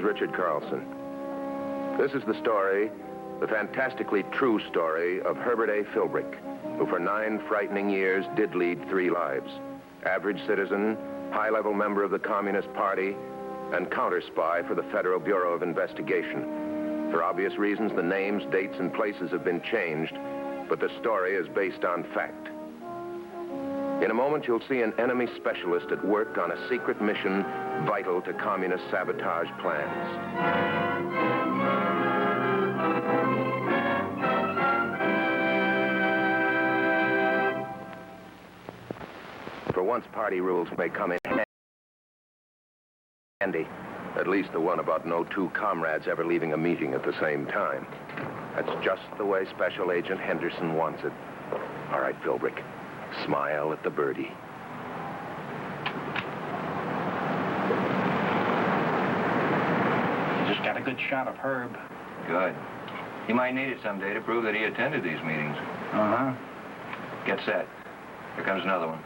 Richard Carlson. This is the story, the fantastically true story of Herbert A. Philbrick, who for 9 frightening years did lead 3 lives. Average citizen, high-level member of the Communist Party, and counter-spy for the Federal Bureau of Investigation. For obvious reasons, the names, dates, and places have been changed, but the story is based on fact. In a moment, you'll see an enemy specialist at work on a secret mission vital to communist sabotage plans. For once, party rules may come in handy. At least the one about no 2 comrades ever leaving a meeting at the same time. That's just the way Special Agent Henderson wants it. All right, Philbrick, smile at the birdie. Just got a good shot of Herb. Good. He might need it someday to prove that he attended these meetings. Uh-huh. Get set. Here comes another one.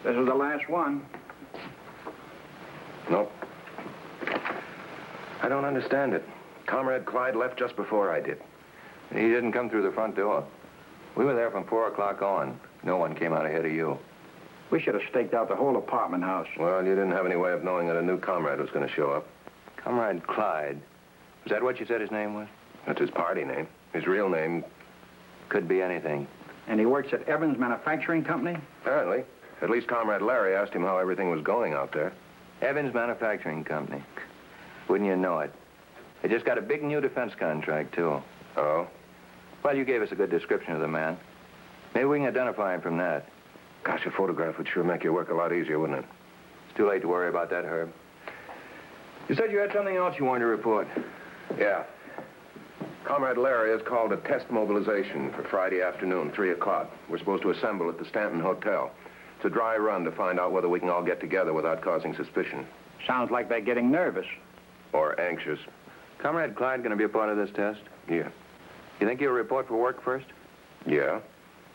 This is the last one. Nope. I don't understand it. Comrade Clyde left just before I did. He didn't come through the front door. We were there from 4 o'clock on. No one came out ahead of you. We should have staked out the whole apartment house. Well, you didn't have any way of knowing that a new comrade was going to show up. Comrade Clyde. Was that what you said his name was? That's his party name. His real name could be anything. And he works at Evans Manufacturing Company? Apparently. At least Comrade Larry asked him how everything was going out there. Evans Manufacturing Company. Wouldn't you know it? They just got a big new defense contract, too. Oh? Well, you gave us a good description of the man. Maybe we can identify him from that. Gosh, a photograph would sure make your work a lot easier, wouldn't it? It's too late to worry about that, Herb. You said you had something else you wanted to report. Yeah. Comrade Larry has called a test mobilization for Friday afternoon, 3 o'clock. We're supposed to assemble at the Stanton Hotel. It's a dry run to find out whether we can all get together without causing suspicion. Sounds like they're getting nervous. Or anxious. Comrade Clyde going to be a part of this test? Yeah. You think he'll report for work first? Yeah.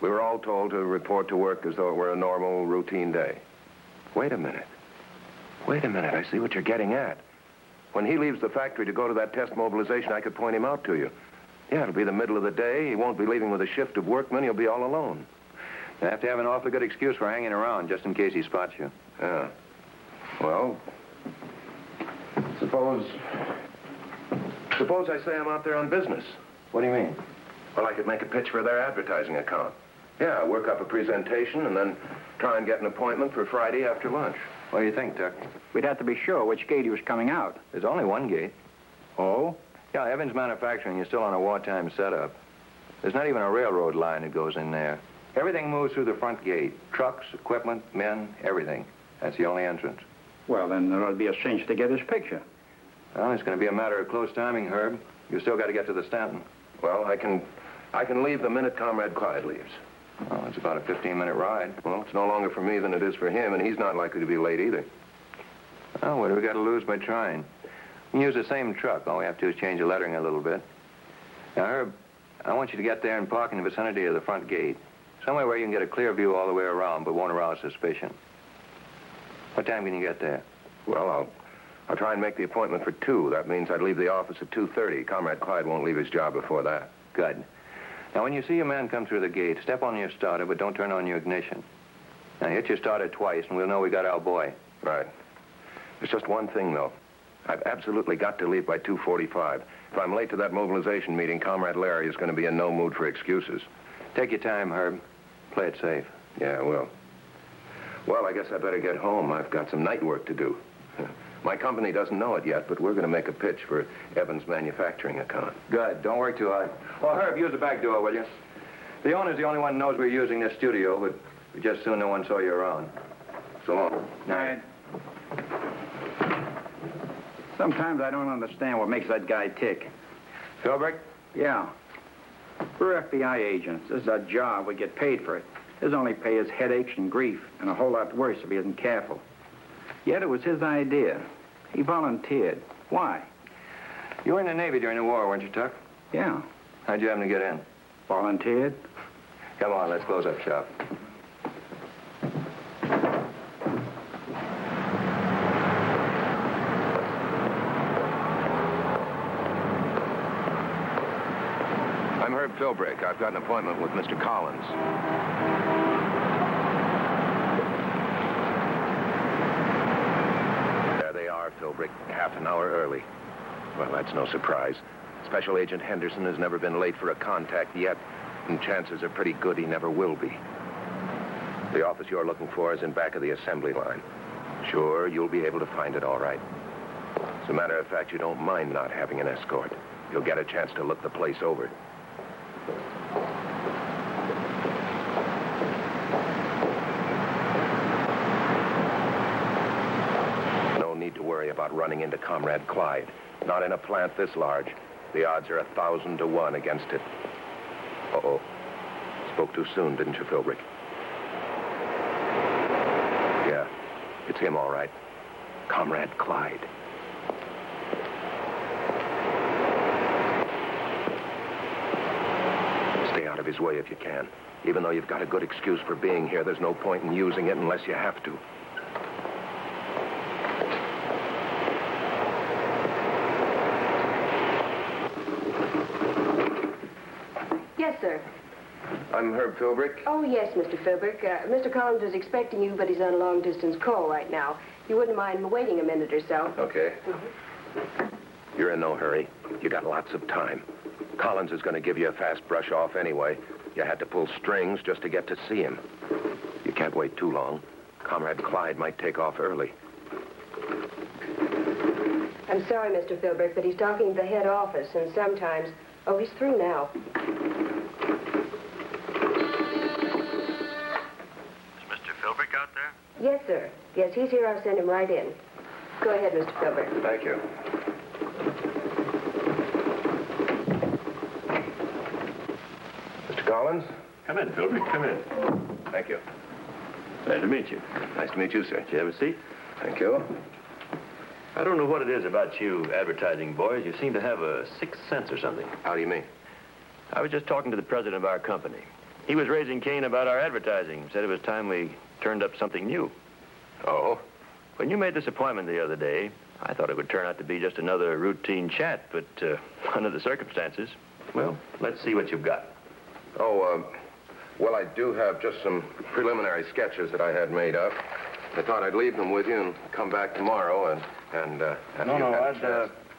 We were all told to report to work as though it were a normal, routine day. Wait a minute. Wait a minute. I see what you're getting at. When he leaves the factory to go to that test mobilization, I could point him out to you. Yeah, it'll be the middle of the day. He won't be leaving with a shift of workmen. He'll be all alone. You have to have an awfully good excuse for hanging around, just in case he spots you. Yeah. Well, suppose I say I'm out there on business. What do you mean? Well, I could make a pitch for their advertising account. Yeah, work up a presentation and then try and get an appointment for Friday after lunch. What do you think, Tuck? We'd have to be sure which gate he was coming out. There's only one gate. Oh? Yeah, Evans Manufacturing is still on a wartime setup. There's not even a railroad line that goes in there. Everything moves through the front gate. Trucks, equipment, men, everything. That's the only entrance. Well, then there ought to be a cinch to get his picture. Well, it's going to be a matter of close timing, Herb. You still got to get to the Stanton. Well, I can leave the minute Comrade Clyde leaves. Oh, it's about a 15-minute ride. Well, it's no longer for me than it is for him, and he's not likely to be late either. Oh, what do we got to lose by trying? We can use the same truck. All we have to do is change the lettering a little bit. Now, Herb, I want you to get there and park in the vicinity of the front gate. Somewhere where you can get a clear view all the way around, but won't arouse suspicion. What time can you get there? Well, I'll try and make the appointment for 2. That means I'd leave the office at 2:30. Comrade Clyde won't leave his job before that. Good. Now, when you see a man come through the gate, step on your starter, but don't turn on your ignition. Now, hit your starter twice, and we'll know we got our boy. Right. There's just one thing, though. I've absolutely got to leave by 2:45. If I'm late to that mobilization meeting, Comrade Larry is going to be in no mood for excuses. Take your time, Herb. Play it safe. Yeah, I will. Well, I guess I better get home. I've got some night work to do. My company doesn't know it yet, but we're going to make a pitch for Evans Manufacturing account. Good. Don't work too hard. Well, Herb, use the back door, will you? The owner's the only one who knows we're using this studio, but we just soon no one saw you around. So long. Night. Sometimes I don't understand what makes that guy tick. Philbrick? Yeah. We're FBI agents. This is our job. We get paid for it. His only pay is headaches and grief, and a whole lot worse if he isn't careful. Yet it was his idea. He volunteered. Why? You were in the Navy during the war, weren't you, Tuck? Yeah. How'd you happen to get in? Volunteered. Come on, let's close up shop. I'm Herb Philbrick. I've got an appointment with Mr. Collins. There they are, Philbrick, half an hour early. Well, that's no surprise. Special Agent Henderson has never been late for a contact yet, and chances are pretty good he never will be. The office you're looking for is in back of the assembly line. Sure, you'll be able to find it all right. As a matter of fact, you don't mind not having an escort. You'll get a chance to look the place over. No need to worry about running into Comrade Clyde. Not in a plant this large. The odds are 1,000 to 1 against it. Uh-oh. Spoke too soon, didn't you, Philbrick? Yeah, it's him, all right. Comrade Clyde. Stay out of his way if you can. Even though you've got a good excuse for being here, there's no point in using it unless you have to. Yes, sir. I'm Herb Philbrick. Oh, yes, Mr. Philbrick. Mr. Collins is expecting you, but he's on a long-distance call right now. You wouldn't mind waiting a minute or so. Okay. You're in no hurry. You got lots of time. Collins is going to give you a fast brush off anyway. You had to pull strings just to get to see him. You can't wait too long. Comrade Clyde might take off early. I'm sorry, Mr. Philbrick, but he's talking to the head office, and sometimes... Oh, he's through now. Is Mr. Philbrick out there? Yes, sir. Yes, he's here. I'll send him right in. Go ahead, Mr. Philbrick. Thank you. Mr. Collins? Come in, Philbrick, come in. Thank you. Glad to meet you. Nice to meet you, sir. Did you have a seat? Thank you. I don't know what it is about you advertising boys. You seem to have a sixth sense or something. How do you mean? I was just talking to the president of our company. He was raising Cain about our advertising. Said it was time we turned up something new. Oh? When you made this appointment the other day, I thought it would turn out to be just another routine chat, but under the circumstances, well, let's see what you've got. Oh, well, I do have just some preliminary sketches that I had made up. I thought I'd leave them with you and come back tomorrow and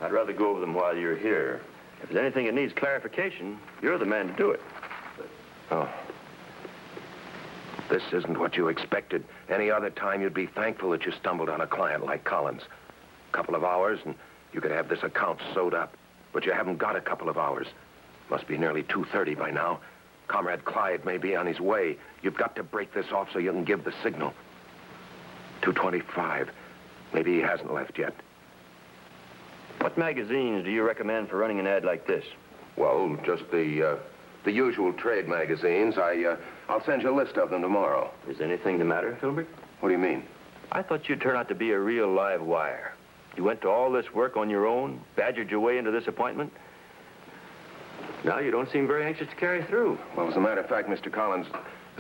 I'd rather go over them while you're here. If there's anything that needs clarification, you're the man to do it. Oh. This isn't what you expected. Any other time, you'd be thankful that you stumbled on a client like Collins. A couple of hours, and you could have this account sewed up. But you haven't got a couple of hours. Must be nearly 2:30 by now. Comrade Clyde may be on his way. You've got to break this off so you can give the signal. 2:25. Maybe he hasn't left yet. What magazines do you recommend for running an ad like this? Well, just the usual trade magazines. I'll send you a list of them tomorrow. Is anything the matter, Philbrick? What do you mean? I thought you'd turn out to be a real live wire. You went to all this work on your own, badgered your way into this appointment. Now you don't seem very anxious to carry through. Well, as a matter of fact, Mr. Collins,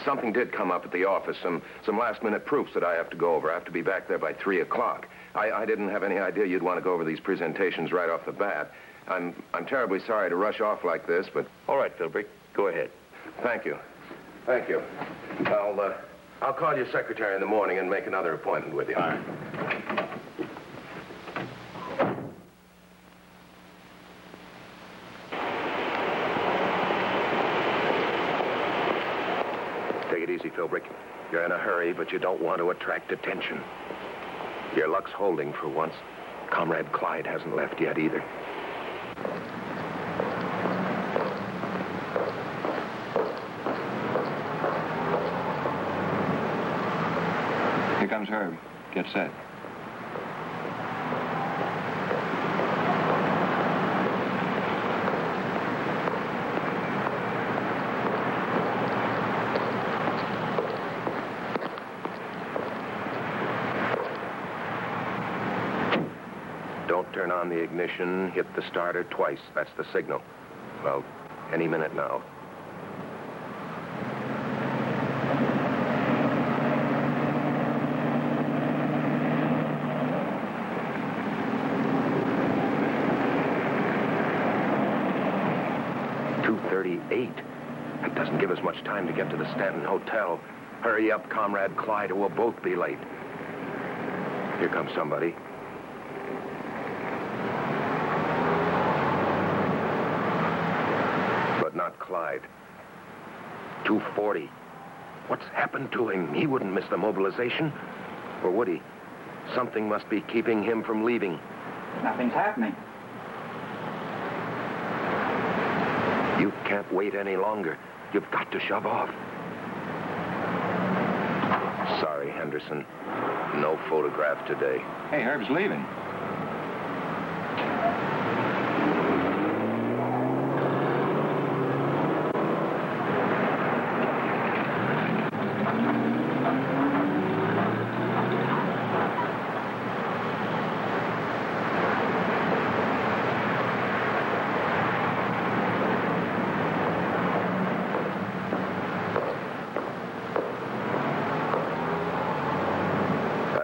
something did come up at the office. Some last-minute proofs that I have to go over. I have to be back there by 3 o'clock. I didn't have any idea you'd want to go over these presentations right off the bat. I'm terribly sorry to rush off like this, but... All right, Philbrick, go ahead. Thank you. Thank you. I'll call your secretary in the morning and make another appointment with you. All right. Take it easy, Philbrick. You're in a hurry, but you don't want to attract attention. Your luck's holding for once. Comrade Clyde hasn't left yet either. Here comes Herb. Get set. turn on the ignition, hit the starter twice. That's the signal. Well, any minute now. That doesn't give us much time to get to the Stanton Hotel. Hurry up, Comrade Clyde, or we'll both be late. Here comes somebody. But not Clyde. 2:40. What's happened to him? He wouldn't miss the mobilization. Or would he? Something must be keeping him from leaving. Nothing's happening. You can't wait any longer. You've got to shove off. Sorry, Henderson. No photograph today. Hey, Herb's leaving.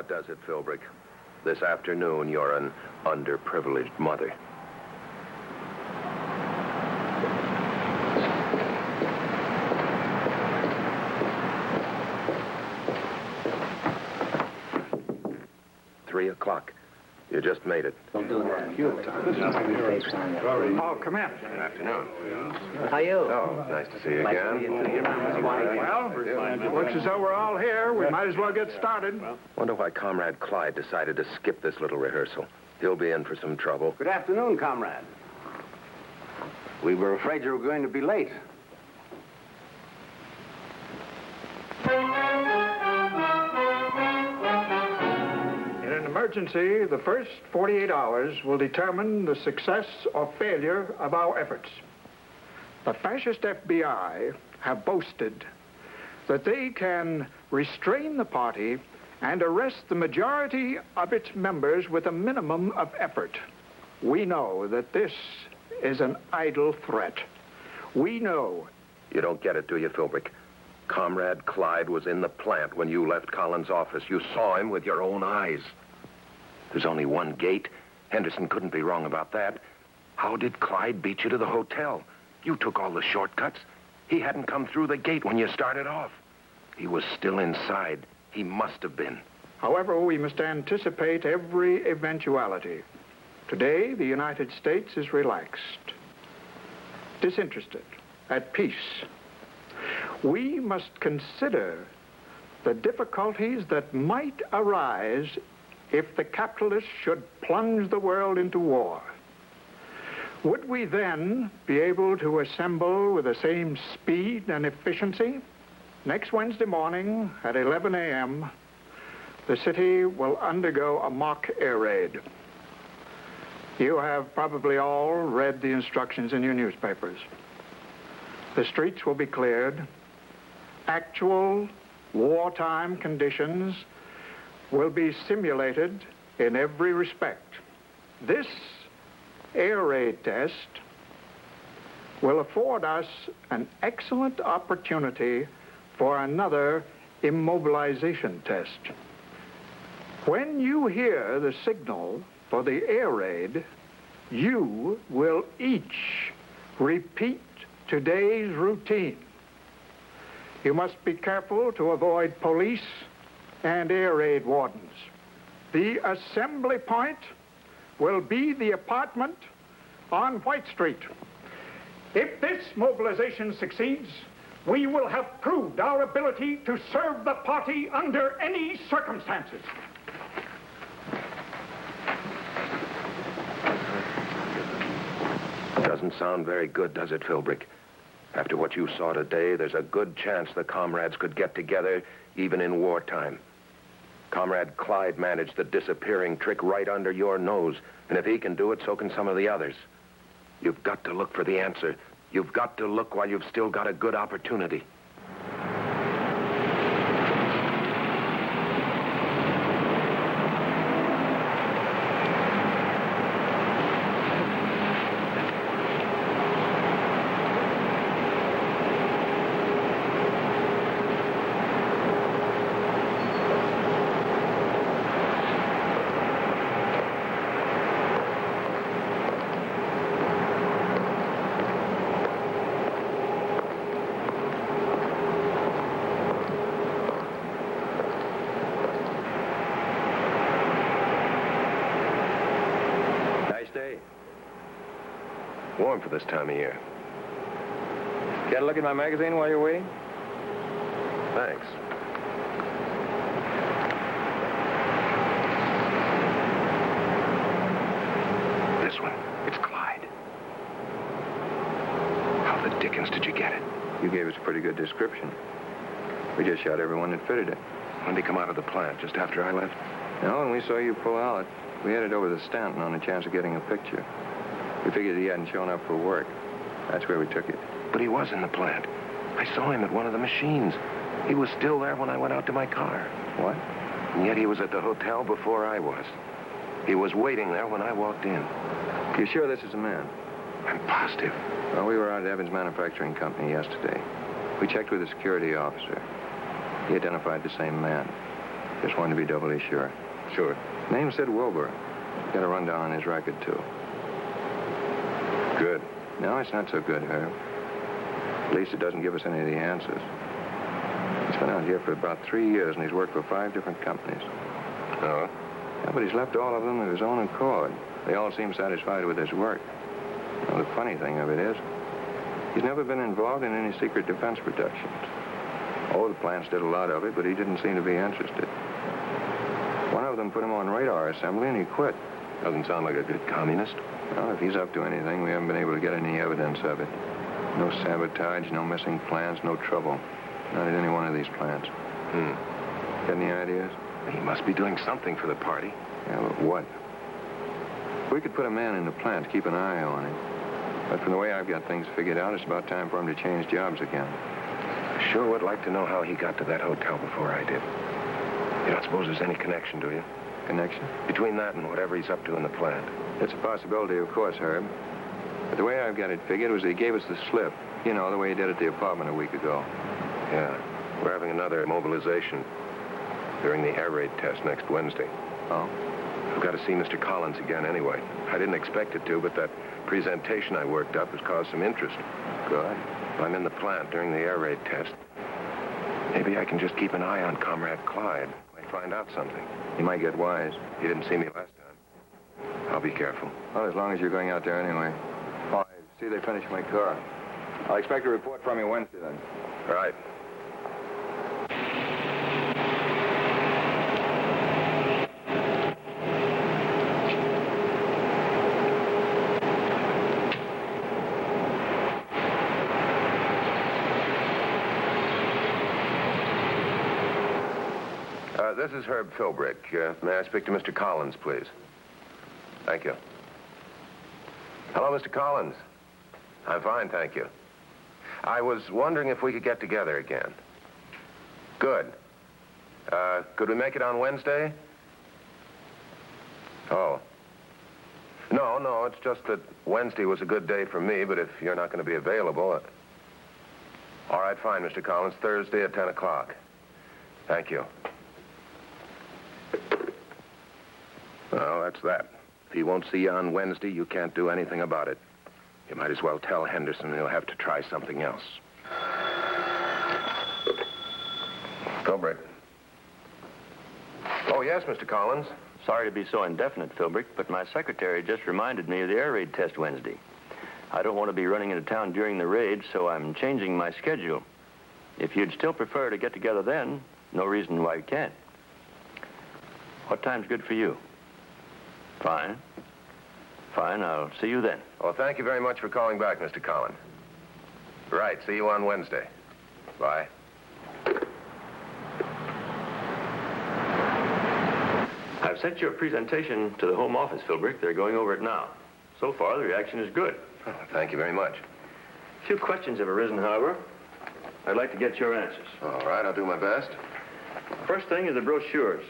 Does it, Philbrick? This afternoon, you're an underprivileged mother. $3:00. You just made it. Oh, come in. Good afternoon. How are you? Oh, nice to see you again. Well, looks as though we're all here. We might as well get started. Wonder why Comrade Clyde decided to skip this little rehearsal. He'll be in for some trouble. Good afternoon, comrade. We were afraid you were going to be late. In an emergency, the first 48 hours will determine the success or failure of our efforts. The fascist FBI have boasted that they can restrain the party and arrest the majority of its members with a minimum of effort. We know that this is an idle threat. We know. You don't get it, do you, Philbrick? Comrade Clyde was in the plant when you left Collins' office. You saw him with your own eyes. There's only one gate. Henderson couldn't be wrong about that. How did Clyde beat you to the hotel? You took all the shortcuts. He hadn't come through the gate when you started off. He was still inside. He must have been. However, we must anticipate every eventuality. Today, the United States is relaxed, disinterested, at peace. We must consider the difficulties that might arise if the capitalists should plunge the world into war. Would we then be able to assemble with the same speed and efficiency? Next Wednesday morning at 11 a.m., the city will undergo a mock air raid. You have probably all read the instructions in your newspapers. The streets will be cleared. Actual wartime conditions will be simulated in every respect. This air raid test will afford us an excellent opportunity for another immobilization test. When you hear the signal for the air raid, you will each repeat today's routine. You must be careful to avoid police and air raid wardens. The assembly point will be the apartment on White Street. If this mobilization succeeds, we will have proved our ability to serve the party under any circumstances. Doesn't sound very good, does it, Philbrick? After what you saw today, there's a good chance the comrades could get together even in wartime. Comrade Clyde managed the disappearing trick right under your nose, and if he can do it, so can some of the others. You've got to look for the answer. You've got to look while you've still got a good opportunity. Warm for this time of year. Get a look at my magazine while you're waiting? Thanks. This one. It's Clyde. How the dickens did you get it? You gave us a pretty good description. We just shot everyone that fitted it. When did he come out of the plant? Just after I left? No, when we saw you pull out, we headed over to Stanton on a chance of getting a picture. We figured he hadn't shown up for work. That's where we took it. But he was in the plant. I saw him at one of the machines. He was still there when I went out to my car. What? And yet he was at the hotel before I was. He was waiting there when I walked in. You sure this is a man? I'm positive. Well, we were out at Evans Manufacturing Company yesterday. We checked with the security officer. He identified the same man. Just wanted to be doubly sure. Sure. Name said Wilbur. Got a rundown on his record, too. Good. No, it's not so good, Herb. At least it doesn't give us any of the answers. He's been out here for about 3 years, and he's worked for 5 different companies. Oh? Yeah, but he's left all of them of his own accord. They all seem satisfied with his work. Now, the funny thing of it is, he's never been involved in any secret defense productions. Oh, the plants did a lot of it, but he didn't seem to be interested. One of them put him on radar assembly, and he quit. Doesn't sound like a good communist. Well, if he's up to anything, we haven't been able to get any evidence of it. No sabotage, no missing plans, no trouble. Not at any one of these plants. Got any ideas? He must be doing something for the party. Yeah, but what? We could put a man in the plant to keep an eye on him. But from the way I've got things figured out, it's about time for him to change jobs again. I sure would like to know how he got to that hotel before I did. You don't suppose there's any connection, do you? Connection? Between that and whatever he's up to in the plant. It's a possibility, of course, Herb. But the way I've got it figured was that he gave us the slip. You know, the way he did at the apartment a week ago. Yeah. We're having another mobilization during the air raid test next Wednesday. Oh? I've got to see Mr. Collins again anyway. I didn't expect it to, but that presentation I worked up has caused some interest. Good. If I'm in the plant during the air raid test, maybe I can just keep an eye on Comrade Clyde. Might find out something. He might get wise. He didn't see me last time. I'll be careful. Well, as long as you're going out there anyway. Oh, I see they finished my car. I'll expect a report from you Wednesday, then. All right. This is Herb Philbrick. May I speak to Mr. Collins, please? Thank you. Hello, Mr. Collins. I'm fine, thank you. I was wondering if we could get together again. Good. Could we make it on Wednesday? Oh. No, it's just that Wednesday was a good day for me, but if you're not going to be available... All right, fine, Mr. Collins. Thursday at 10 o'clock. Thank you. Well, that's that. If he won't see you on Wednesday, you can't do anything about it. You might as well tell Henderson he'll have to try something else. Philbrick. Oh, yes, Mr. Collins. Sorry to be so indefinite, Philbrick, but my secretary just reminded me of the air raid test Wednesday. I don't want to be running into town during the raid, so I'm changing my schedule. If you'd still prefer to get together then, no reason why we can't. What time's good for you? Fine. Fine, I'll see you then. Well, thank you very much for calling back, Mr. Collins. Right, see you on Wednesday. Bye. I've sent your presentation to the Home Office, Philbrick. They're going over it now. So far, the reaction is good. Oh, thank you very much. A few questions have arisen, however. I'd like to get your answers. All right, I'll do my best. First thing is the brochures.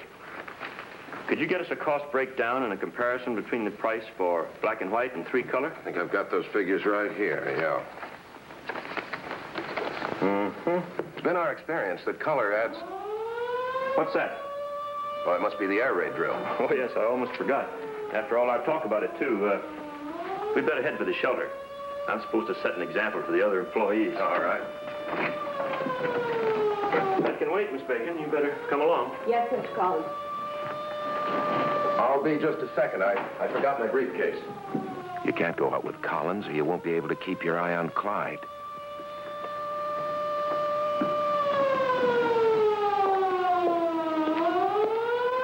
Could you get us a cost breakdown and a comparison between the price for black and white and 3-color? I think I've got those figures right here, yeah. It's been our experience that color adds... What's that? Well, it must be the air raid drill. Oh, yes, I almost forgot. After all our talk about it, too, we'd better head for the shelter. I'm supposed to set an example for the other employees. All right. That can wait, Miss Bacon. You better come along. Yes, Mr. Collins. I'll be just a second. I forgot my briefcase. You can't go out with Collins, or you won't be able to keep your eye on Clyde.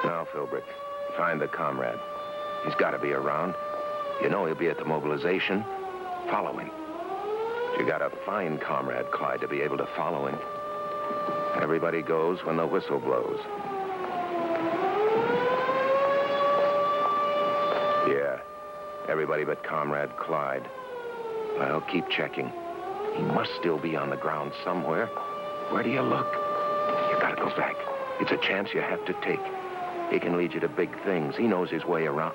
Now, Philbrick, find the comrade. He's got to be around. You know he'll be at the mobilization. Follow him. You got to find Comrade Clyde to be able to follow him. Everybody goes when the whistle blows. Yeah, everybody but Comrade Clyde. Well, keep checking. He must still be on the ground somewhere. Where do you look? You gotta go back. It's a chance you have to take. He can lead you to big things. He knows his way around.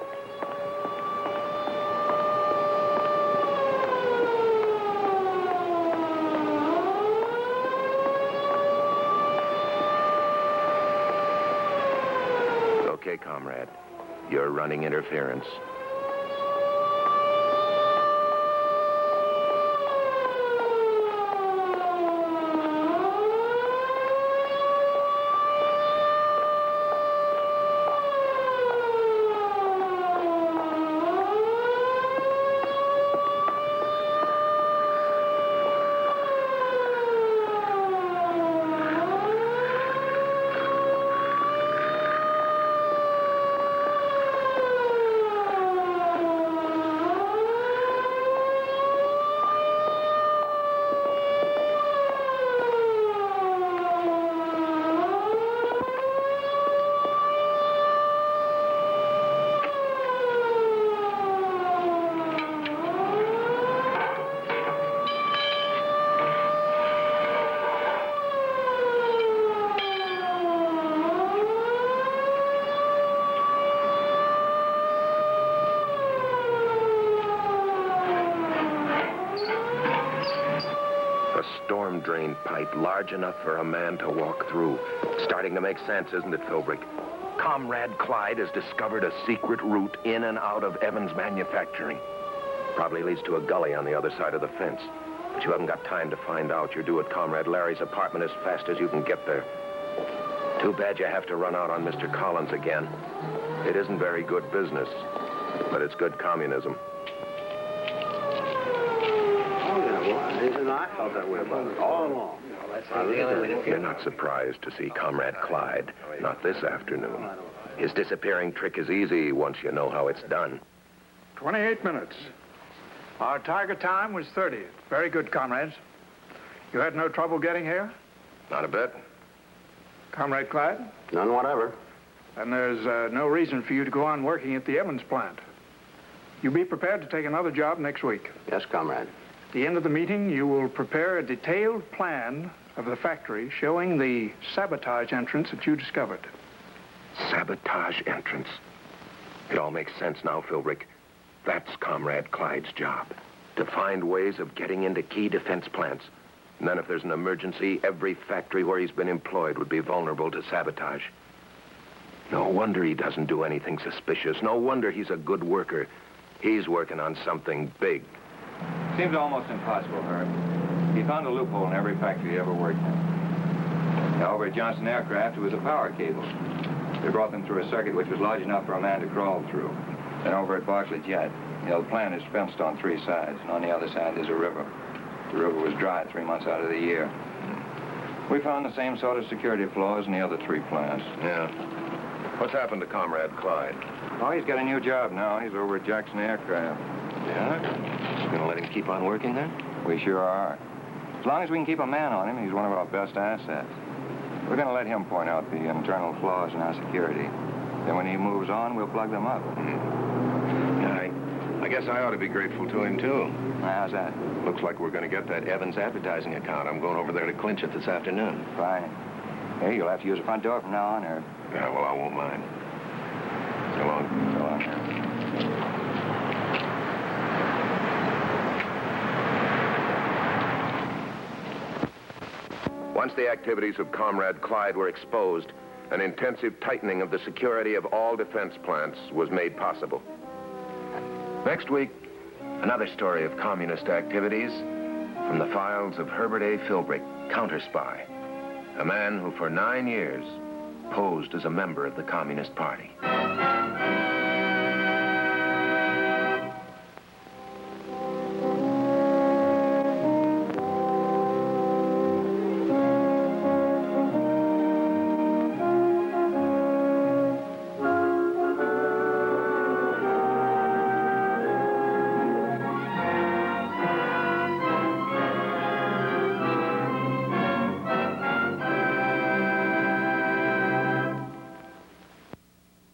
Okay, comrade. You're running interference. Storm drain pipe large enough for a man to walk through. Starting to make sense, isn't it, Philbrick? Comrade Clyde has discovered a secret route in and out of Evans Manufacturing. Probably leads to a gully on the other side of the fence. But you haven't got time to find out. You're due at Comrade Larry's apartment as fast as you can get there. Too bad you have to run out on Mr. Collins again. It isn't very good business, but it's good communism. I felt that way about it all along. You're not surprised to see Comrade Clyde. Not this afternoon. His disappearing trick is easy once you know how it's done. 28 minutes. Our target time was 30. Very good, comrades. You had no trouble getting here? Not a bit. Comrade Clyde? None whatever. And there's no reason for you to go on working at the Evans plant. You be prepared to take another job next week. Yes, comrade. At the end of the meeting, you will prepare a detailed plan of the factory showing the sabotage entrance that you discovered. Sabotage entrance. It all makes sense now, Philbrick. That's Comrade Clyde's job. To find ways of getting into key defense plants. And then if there's an emergency, every factory where he's been employed would be vulnerable to sabotage. No wonder he doesn't do anything suspicious. No wonder he's a good worker. He's working on something big. Seems almost impossible, Herb. He found a loophole in every factory he ever worked in. Now, over at Johnson Aircraft, it was a power cable. They brought them through a circuit which was large enough for a man to crawl through. Then over at Barclay Jet, the plant is fenced on 3 sides, and on the other side there's a river. The river was dry 3 months out of the year. We found the same sort of security flaws in the other 3 plants. Yeah. What's happened to Comrade Clyde? Oh, he's got a new job now. He's over at Jackson Aircraft. Yeah? You gonna let him keep on working then? We sure are. As long as we can keep a man on him, he's one of our best assets. We're going to let him point out the internal flaws in our security. Then when he moves on, we'll plug them up. I guess I ought to be grateful to him, too. How's that? Looks like we're going to get that Evans advertising account. I'm going over there to clinch it this afternoon. Fine. Hey, you'll have to use the front door from now on, Herb. Yeah, well, I won't mind. So long. So long. Once the activities of Comrade Clyde were exposed, an intensive tightening of the security of all defense plants was made possible. Next week, another story of communist activities from the files of Herbert A. Philbrick, counter-spy, a man who for 9 years posed as a member of the Communist Party.